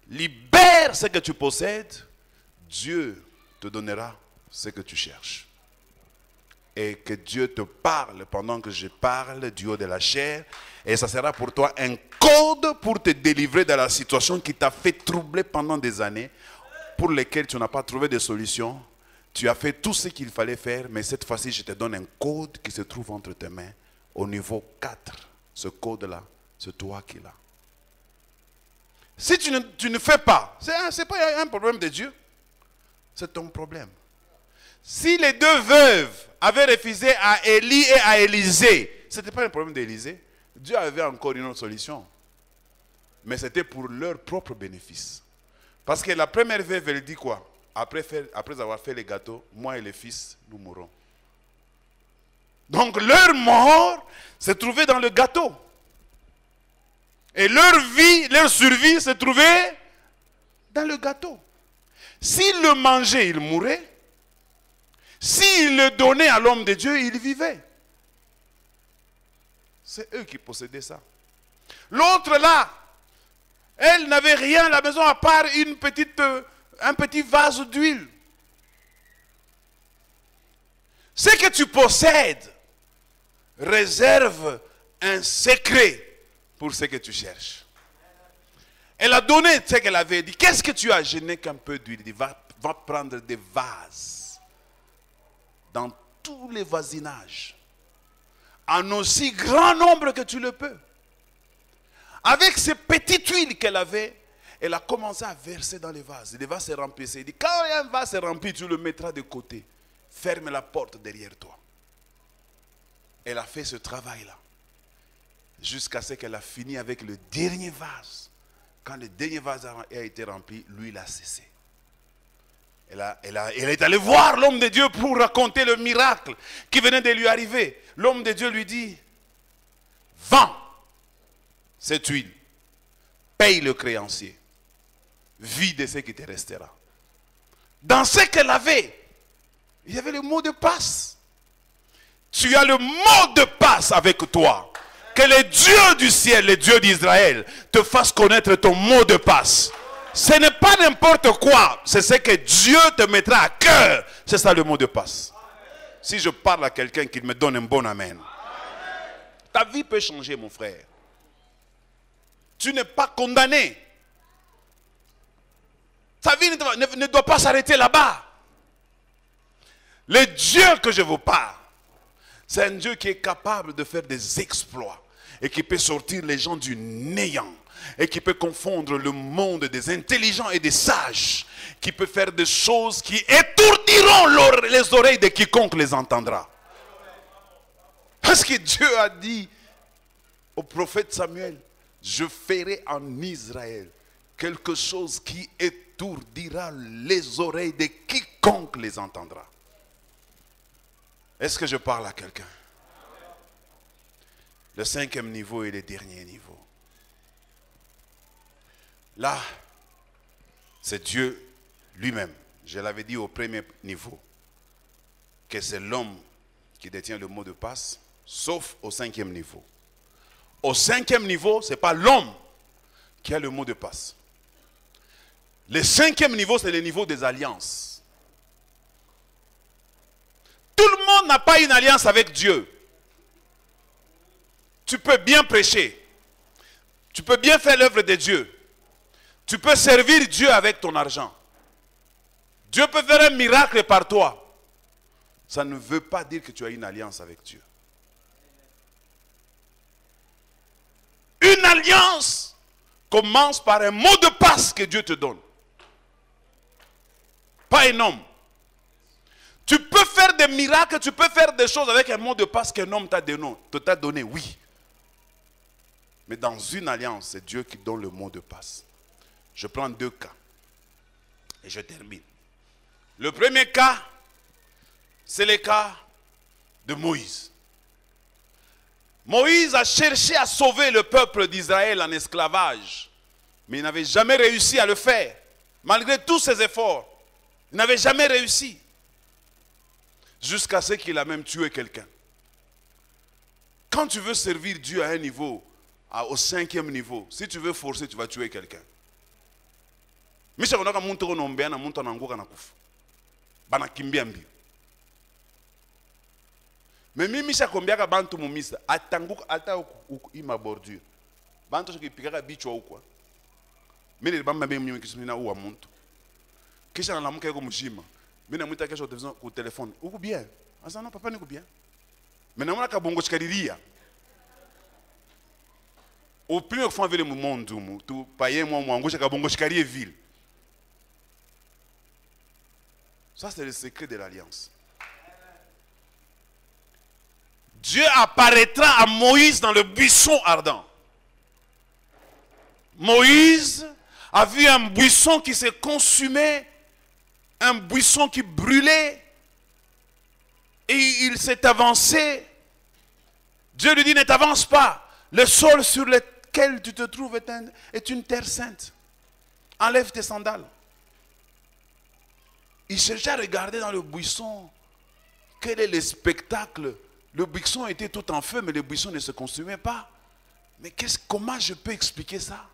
Libère ce que tu possèdes, Dieu te donnera ce que tu cherches. Et que Dieu te parle pendant que je parle du haut de la chair. Et ça sera pour toi un code pour te délivrer de la situation qui t'a fait troubler pendant des années, pour lesquelles tu n'as pas trouvé de solution. Tu as fait tout ce qu'il fallait faire, mais cette fois-ci, je te donne un code qui se trouve entre tes mains, au niveau 4. Ce code-là, c'est toi qui l'as. Si tu ne fais pas, ce n'est pas un problème de Dieu, c'est ton problème. Si les deux veuves avaient refusé à Élie et à Élisée, ce n'était pas un problème d'Élisée. Dieu avait encore une autre solution. Mais c'était pour leur propre bénéfice. Parce que la première veuve, elle dit quoi? Après avoir fait les gâteaux, moi et les fils, nous mourrons. Donc leur mort se trouvait dans le gâteau. Et leur vie, leur survie se trouvait dans le gâteau. S'ils le mangeaient, ils mouraient. S'ils le donnaient à l'homme de Dieu, il vivait. C'est eux qui possédaient ça. L'autre là, elle n'avait rien à la maison à part un petit vase d'huile. Ce que tu possèdes réserve un secret pour ce que tu cherches. Elle a donné ce qu'elle avait dit. Qu'est-ce que tu as? Je n'ai qu'un peu d'huile. Il dit, va prendre des vases dans tous les vasinages, en aussi grand nombre que tu le peux. Avec ces petites huiles qu'elle avait, elle a commencé à verser dans les vases. Les vases se remplissaient. Il dit, quand un vase se remplit, tu le mettras de côté. Ferme la porte derrière toi. Elle a fait ce travail-là. Jusqu'à ce qu'elle a fini avec le dernier vase. Quand le dernier vase a été rempli, l'huile a cessé. Elle est allée voir l'homme de Dieu pour raconter le miracle qui venait de lui arriver. L'homme de Dieu lui dit, vends cette huile, paye le créancier, vis de ce qui te restera. Dans ce qu'elle avait, il y avait le mot de passe. Tu as le mot de passe avec toi. Que le Dieu du ciel, le Dieu d'Israël, te fasse connaître ton mot de passe. Ce n'est pas n'importe quoi, c'est ce que Dieu te mettra à cœur. C'est ça le mot de passe. Si je parle à quelqu'un qui me donne un bon amen. Ta vie peut changer, mon frère. tu n'es pas condamné. Ta vie ne doit pas s'arrêter là-bas. Le Dieu que je vous parle, c'est un Dieu qui est capable de faire des exploits et qui peut sortir les gens du néant et qui peut confondre le monde des intelligents et des sages, qui peut faire des choses qui étourdiront les oreilles de quiconque les entendra. Parce que Dieu a dit au prophète Samuel, je ferai en Israël quelque chose qui étourdira les oreilles de quiconque les entendra. Est-ce que je parle à quelqu'un? Le 5e niveau et le dernier niveau. Là, c'est Dieu lui-même. Je l'avais dit au premier niveau, que c'est l'homme qui détient le mot de passe, sauf au 5e niveau. Au 5e niveau, ce n'est pas l'homme qui a le mot de passe. Le 5e niveau, c'est le niveau des alliances. Tout le monde n'a pas une alliance avec Dieu. Tu peux bien prêcher. Tu peux bien faire l'œuvre de Dieu. Tu peux servir Dieu avec ton argent. Dieu peut faire un miracle par toi. Ça ne veut pas dire que tu as une alliance avec Dieu. Une alliance commence par un mot de passe que Dieu te donne. Pas un homme. Tu peux faire des miracles, tu peux faire des choses avec un mot de passe qu'un homme t'a donné, oui. Mais dans une alliance, c'est Dieu qui donne le mot de passe. Je prends 2 cas et je termine. Le premier cas, c'est le cas de Moïse. Moïse a cherché à sauver le peuple d'Israël en esclavage, mais il n'avait jamais réussi à le faire. Malgré tous ses efforts, il n'avait jamais réussi. Jusqu'à ce qu'il a même tué quelqu'un. Quand tu veux servir Dieu à un niveau, au 5e niveau, si tu veux forcer, tu vas tuer quelqu'un. Mais mimi kombiaka bantu mumisa atanguka ata ima bordure bantu shikipikaka bichwa huko mimi bamba mimi kisumina uwa muntu kisha nalamuka yuko mshima mimi namuita kesho ku telefone uko bien asa non papa niko bien mais namona kabongo chikalilia au premier fois avec le monde tu payer moi ngosha kabongo chikalie ville. Ça c'est le secret de l'alliance. Dieu apparaîtra à Moïse dans le buisson ardent. Moïse a vu un buisson qui s'est consumé, un buisson qui brûlait, et il s'est avancé. Dieu lui dit, ne t'avance pas. Le sol sur lequel tu te trouves est une terre sainte. Enlève tes sandales. Il cherchait à regarder dans le buisson quel est le spectacle. Le buisson était tout en feu, mais le buisson ne se consumait pas. Mais comment je peux expliquer ça?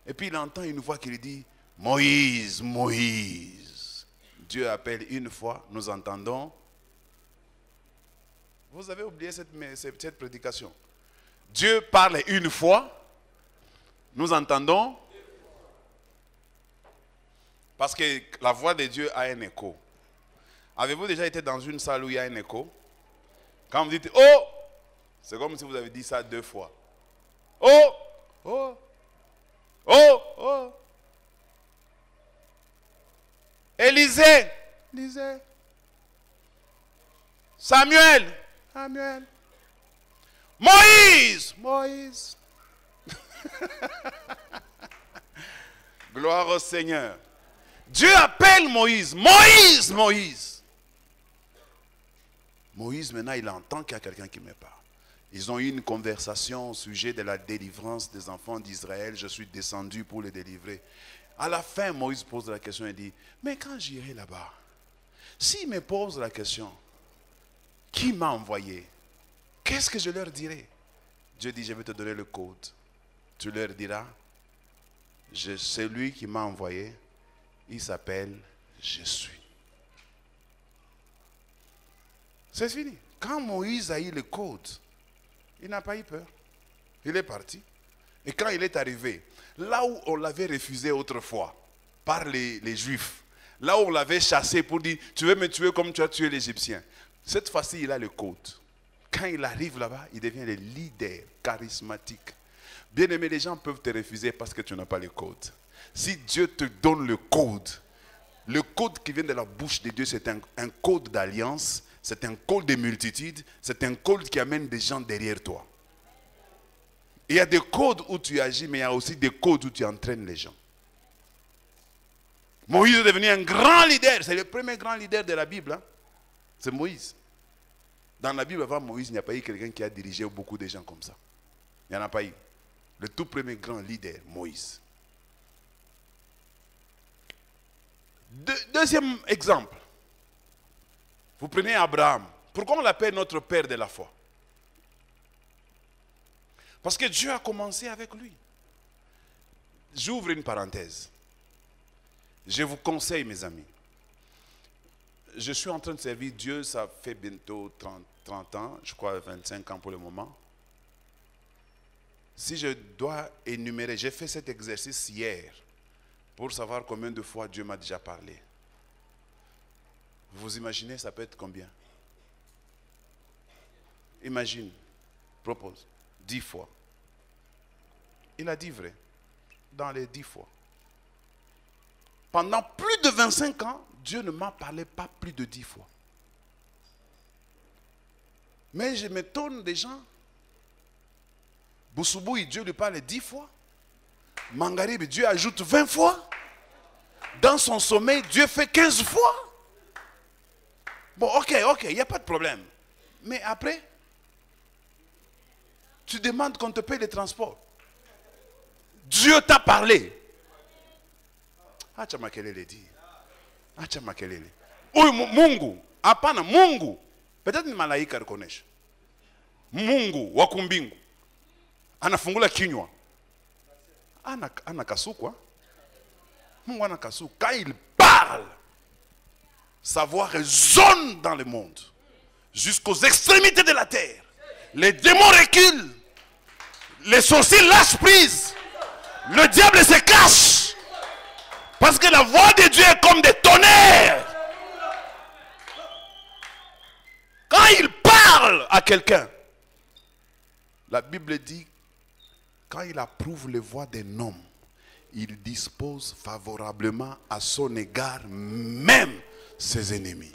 Et puis il entend une voix qui lui dit, Moïse, Moïse. Dieu appelle une fois, nous entendons. Vous avez oublié cette prédication. Dieu parle une fois, nous entendons. Parce que la voix de Dieu a un écho. Avez-vous déjà été dans une salle où il y a un écho? Quand vous dites « Oh », c'est comme si vous avez dit ça 2 fois. « Oh, oh, oh, oh ». Élisée, Élisée. Samuel, Samuel. Moïse, Moïse. Gloire au Seigneur. Dieu appelle Moïse, Moïse, Moïse. Moïse, maintenant, il entend qu'il y a quelqu'un qui me parle. Ils ont eu une conversation au sujet de la délivrance des enfants d'Israël. Je suis descendu pour les délivrer. À la fin, Moïse pose la question et dit, mais quand j'irai là-bas, s'il me pose la question, qui m'a envoyé? Qu'est-ce que je leur dirai? Dieu dit, je vais te donner le code. Tu leur diras, c'est lui qui m'a envoyé. Il s'appelle Je suis. C'est fini. Quand Moïse a eu le code, il n'a pas eu peur. Il est parti. Et quand il est arrivé, là où on l'avait refusé autrefois par les Juifs, là où on l'avait chassé pour dire, tu veux me tuer comme tu as tué l'Égyptien. Cette fois-ci, il a le code. Quand il arrive là-bas, il devient le leader charismatique. Bien aimé, les gens peuvent te refuser parce que tu n'as pas le code. Si Dieu te donne le code qui vient de la bouche de Dieu, c'est un code d'alliance, c'est un code de multitude, c'est un code qui amène des gens derrière toi. Il y a des codes où tu agis, mais il y a aussi des codes où tu entraînes les gens. Moïse est devenu un grand leader. C'est le premier grand leader de la Bible. Hein? C'est Moïse. Dans la Bible, avant Moïse, il n'y a pas eu quelqu'un qui a dirigé beaucoup de gens comme ça. Il n'y en a pas eu. Le tout premier grand leader, Moïse. Deuxième exemple. Vous prenez Abraham. Pourquoi on l'appelle notre père de la foi? Parce que Dieu a commencé avec lui. J'ouvre une parenthèse. Je vous conseille, mes amis. Je suis en train de servir Dieu, ça fait bientôt 30 ans, je crois 25 ans pour le moment. Si je dois énumérer, j'ai fait cet exercice hier pour savoir combien de fois Dieu m'a déjà parlé. Vous imaginez, ça peut être combien? Imagine, propose, 10 fois. Il a dit vrai, dans les 10 fois. Pendant plus de 25 ans, Dieu ne m'a parlé pas plus de 10 fois. Mais je m'étonne des gens. Boussouboui, Dieu lui parle 10 fois. Mangarib, Dieu ajoute 20 fois. Dans son sommeil, Dieu fait 15 fois. Bon, ok, il n'y a pas de problème. Mais après, tu demandes qu'on te paye les transports. Dieu t'a parlé. Acha makelele dit. Acha makelele. Huyu Mungu, hapana Mungu. Peut-être ni malaika reconnaît. Mungu wa kumbingu. Anafungula kinywa. Ana kasuku. Mungu ana kasuku. Quand il parle, sa voix résonne dans le monde. Jusqu'aux extrémités de la terre. Les démons reculent. Les sorciers lâchent prise. Le diable se cache. Parce que la voix de Dieu est comme des tonnerres. Quand il parle à quelqu'un, la Bible dit, quand il approuve les voix d'un homme, il dispose favorablement à son égard même ses ennemis.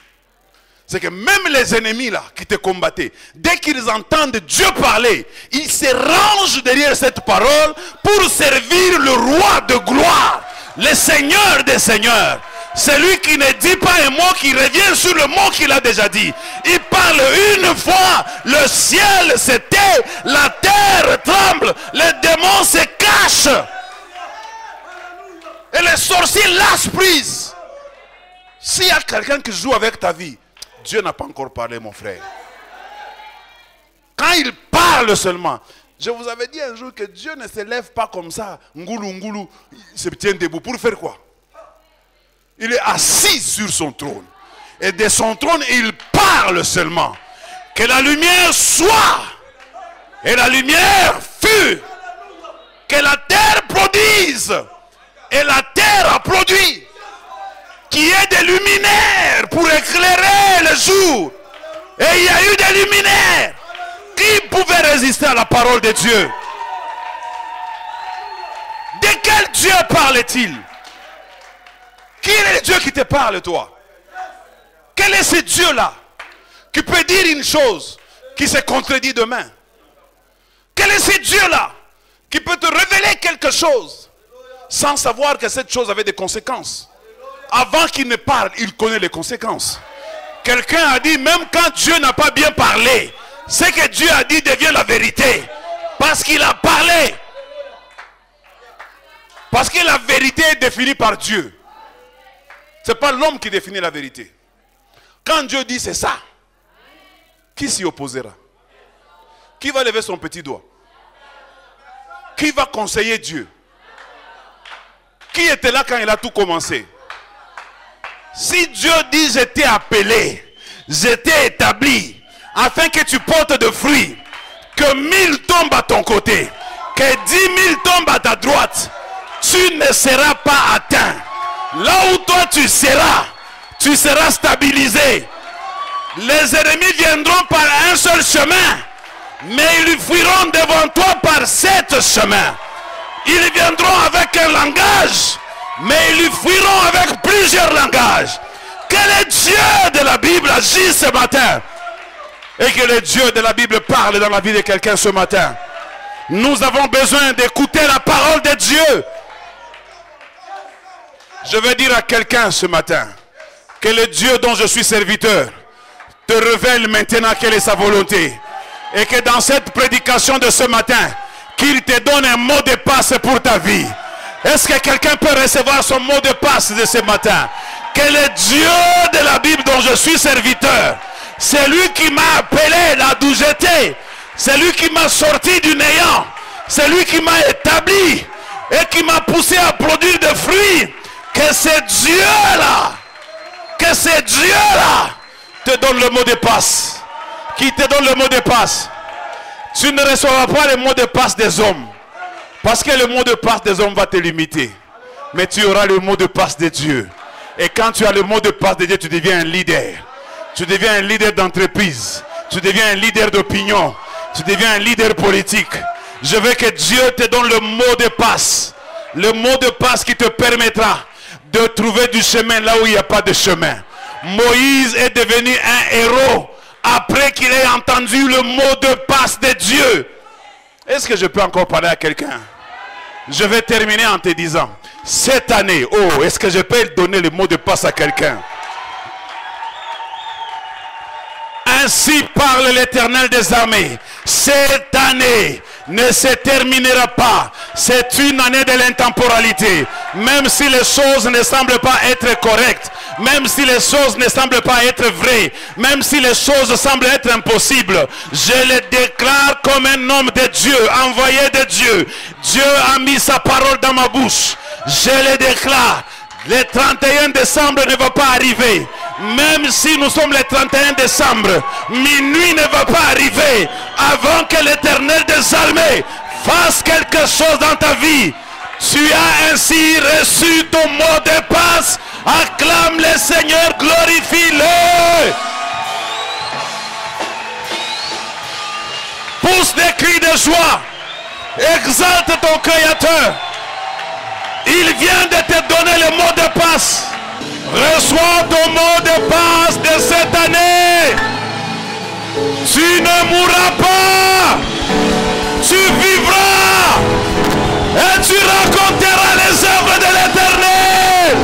C'est que même les ennemis là qui te combattaient, dès qu'ils entendent Dieu parler, ils se rangent derrière cette parole pour servir le roi de gloire, le Seigneur des seigneurs. Celui qui ne dit pas un mot, qui revient sur le mot qu'il a déjà dit. Il parle une fois, le ciel se tait, la terre tremble, les démons se cachent. Et les sorciers lâchent prise. S'il y a quelqu'un qui joue avec ta vie, Dieu n'a pas encore parlé, mon frère. Quand il parle seulement, je vous avais dit un jour que Dieu ne se lève pas comme ça, ngoulou, ngoulou, il se tient debout. Pour faire quoi? Il est assis sur son trône. Et de son trône, il parle seulement. Que la lumière soit. Et la lumière fut. Que la terre produise. Et la terre a produit. Qu'il y ait des luminaires pour éclairer le jour. Et il y a eu des luminaires. Qui pouvait résister à la parole de Dieu? De quel Dieu parle-t-il? Qui est le Dieu qui te parle, toi? Quel est ce Dieu-là qui peut dire une chose qui se contredit demain? Quel est ce Dieu-là qui peut te révéler quelque chose sans savoir que cette chose avait des conséquences? Avant qu'il ne parle, il connaît les conséquences. Quelqu'un a dit, même quand Dieu n'a pas bien parlé, ce que Dieu a dit devient la vérité. Parce qu'il a parlé. Parce que la vérité est définie par Dieu. Ce n'est pas l'homme qui définit la vérité. Quand Dieu dit c'est ça, qui s'y opposera? Qui va lever son petit doigt? Qui va conseiller Dieu? Qui était là quand il a tout commencé? Si Dieu dit je t'ai appelé, je t'ai établi, afin que tu portes de fruits, que 1000 tombent à ton côté, Que 10 000 tombent à ta droite, tu ne seras pas atteint. Là où toi tu seras stabilisé. Les ennemis viendront par un seul chemin, mais ils fuiront devant toi par 7 chemins. Ils viendront avec un langage, mais ils fuiront avec plusieurs langages. Que le Dieu de la Bible agisse ce matin. Et que le Dieu de la Bible parle dans la vie de quelqu'un ce matin. Nous avons besoin d'écouter la parole de Dieu. Je veux dire à quelqu'un ce matin que le Dieu dont je suis serviteur te révèle maintenant quelle est sa volonté. Et que dans cette prédication de ce matin, qu'il te donne un mot de passe pour ta vie. Est-ce que quelqu'un peut recevoir son mot de passe de ce matin? Que le Dieu de la Bible dont je suis serviteur, c'est lui qui m'a appelé là d'où j'étais. C'est lui qui m'a sorti du néant. C'est lui qui m'a établi et qui m'a poussé à produire des fruits. Que ce Dieu-là, te donne le mot de passe. Qui te donne le mot de passe. Tu ne recevras pas le mot de passe des hommes. Parce que le mot de passe des hommes va te limiter. Mais tu auras le mot de passe de Dieu. Et quand tu as le mot de passe de Dieu, tu deviens un leader. Tu deviens un leader d'entreprise. Tu deviens un leader d'opinion. Tu deviens un leader politique. Je veux que Dieu te donne le mot de passe. Le mot de passe qui te permettra de trouver du chemin là où il n'y a pas de chemin. Moïse est devenu un héros après qu'il ait entendu le mot de passe de Dieu. Est-ce que je peux encore parler à quelqu'un? Je vais terminer en te disant, cette année, oh, est-ce que je peux donner le mot de passe à quelqu'un? Ainsi parle l'Éternel des armées. Cette année ne se terminera pas. C'est une année de l'intemporalité. Même si les choses ne semblent pas être correctes, même si les choses ne semblent pas être vraies, même si les choses semblent être impossibles, je le déclare comme un homme de Dieu, envoyé de Dieu. Dieu a mis sa parole dans ma bouche. Je le déclare. Le 31 décembre ne va pas arriver. Même si nous sommes le 31 décembre, minuit ne va pas arriver avant que l'Éternel des armées fasse quelque chose dans ta vie. Tu as ainsi reçu ton mot de passe. Acclame le Seigneur, glorifie-le. Pousse des cris de joie. Exalte ton Créateur. Il vient de te donner le mot de passe. Reçois ton mot de passe de cette année. Tu ne mourras pas. Tu vivras. Et tu raconteras les œuvres de l'Éternel.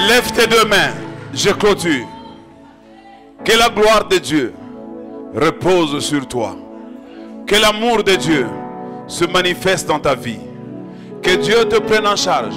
Lève tes deux mains. Je clôture. Que la gloire de Dieu repose sur toi. Que l'amour de Dieu se manifeste dans ta vie. Que Dieu te prenne en charge.